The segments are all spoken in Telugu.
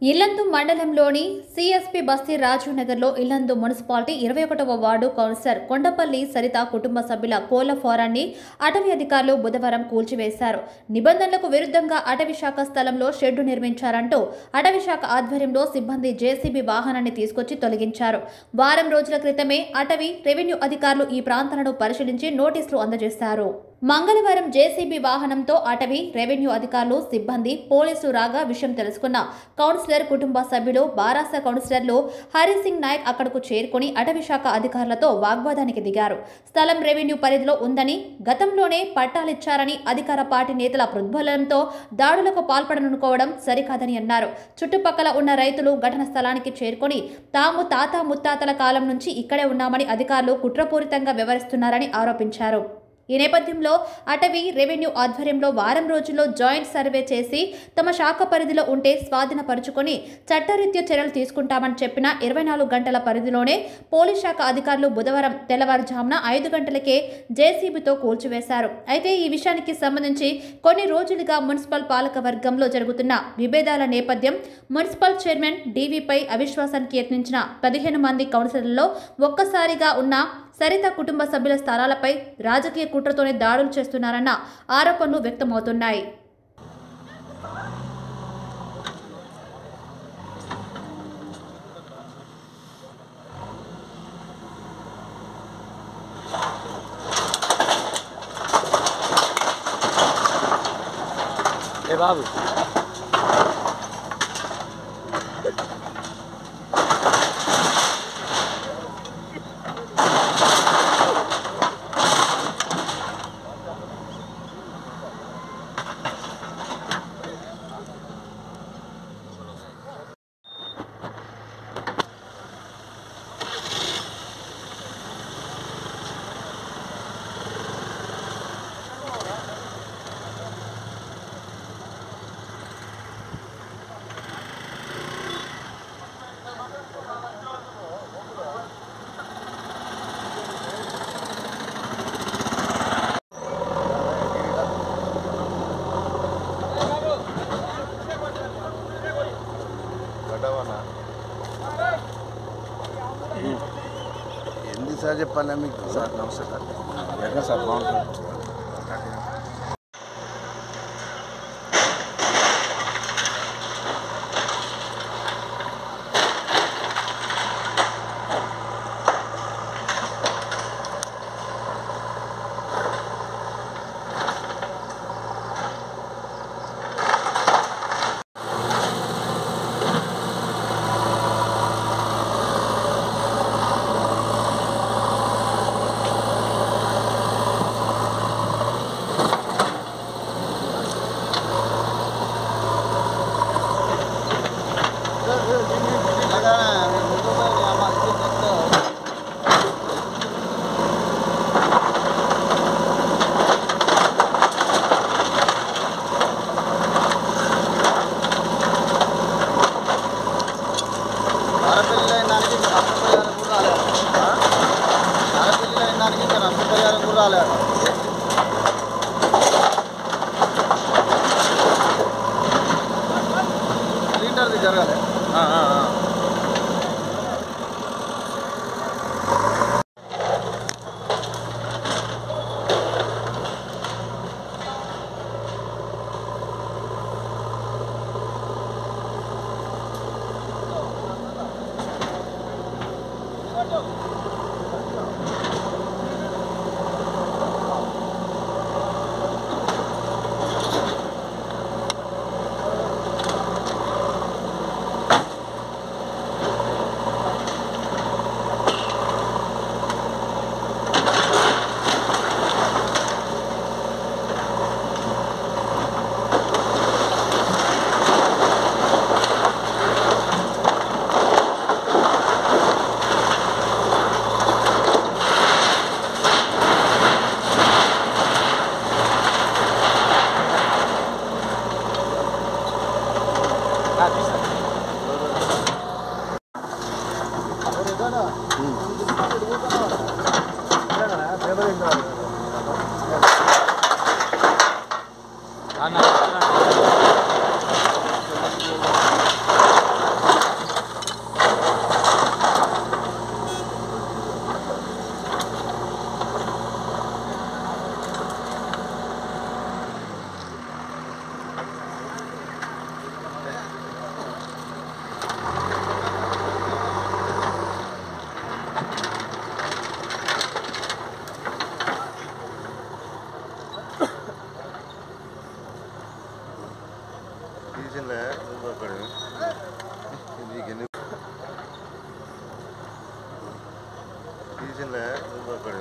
ఇల్లందు మండలంలోని సిఎస్పి బస్తీ రాజు నగర్లో ఇల్లందు మున్సిపాలిటీ 21వ వార్డు కౌన్సిలర్ కొండపల్లి సరిత కుటుంబ సభ్యుల కోళ్ల ఫారాన్ని అటవీ అధికారులు బుధవారం కూల్చివేశారు. నిబంధనలకు విరుద్ధంగా అటవీ శాఖ స్థలంలో షెడ్డు నిర్మించారంటూ అటవీ శాఖ ఆధ్వర్యంలో సిబ్బంది జేసీబీ వాహనాన్ని తీసుకొచ్చి తొలగించారు. వారం రోజుల క్రితమే అటవీ రెవెన్యూ అధికారులు ఈ ప్రాంతాలను పరిశీలించి నోటీసులు అందజేశారు. మంగళవారం జేసీబీ వాహనంతో అటవీ రెవెన్యూ అధికారులు సిబ్బంది పోలీసులు రాగా విషయం తెలుసుకున్న కౌన్సిలర్ కుటుంబ సభ్యులు బారాస కౌన్సిలర్లు హరిసింగ్ నాయక్ అక్కడకు చేరుకుని అటవీ శాఖ అధికారులతో వాగ్వాదానికి దిగారు. స్థలం రెవెన్యూ పరిధిలో ఉందని, గతంలోనే పట్టాలిచ్చారని అధికార పార్టీ నేతల ప్రోద్బలంతో దాడులకు పాల్పడనుకోవడం సరికాదని అన్నారు. చుట్టుపక్కల ఉన్న రైతులు ఘటన స్థలానికి చేరుకొని తాము తాత ముత్తాతల కాలం నుంచి ఇక్కడే ఉన్నామని అధికారులు కుట్రపూరితంగా వ్యవహరిస్తున్నారని ఆరోపించారు. ఈ నేపథ్యంలో అటవీ రెవెన్యూ ఆధ్వర్యంలో వారం రోజుల్లో జాయింట్ సర్వే చేసి తమ శాఖ పరిధిలో ఉంటే స్వాధీనపరుచుకొని చట్టరీత్యా చర్యలు తీసుకుంటామని చెప్పిన 24 గంటల పరిధిలోనే పోలీస్ శాఖ అధికారులు బుధవారం తెల్లవారుజామున 5 గంటలకే జేసీబీతో కూల్చివేశారు. అయితే ఈ విషయానికి సంబంధించి కొన్ని రోజులుగా మున్సిపల్ పాలక వర్గంలో జరుగుతున్న విభేదాల నేపథ్యం మున్సిపల్ చైర్మన్ డీవీపై అవిశ్వాసానికి యత్నించిన 15 మంది కౌన్సిలర్లలో ఒక్కసారిగా ఉన్న సరిత కుటుంబ సభ్యుల స్థలాలపై రాజకీయ కుట్రతోనే దాడులు చేస్తున్నారన్న ఆరోపణలు వ్యక్తమవుతున్నాయి. బాబు ఎన్ని సార్ చెప్పాలా మీకు? సార్ నమస్తే సార్. ఎక్కడ సార్ బాగుంటుంది? జరగాలి. అన్న తీసిందిలే నువ్వు అక్కడ నీకెన్ని తీసిందిలే నువ్వు అక్కడ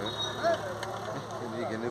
నీకెన్ని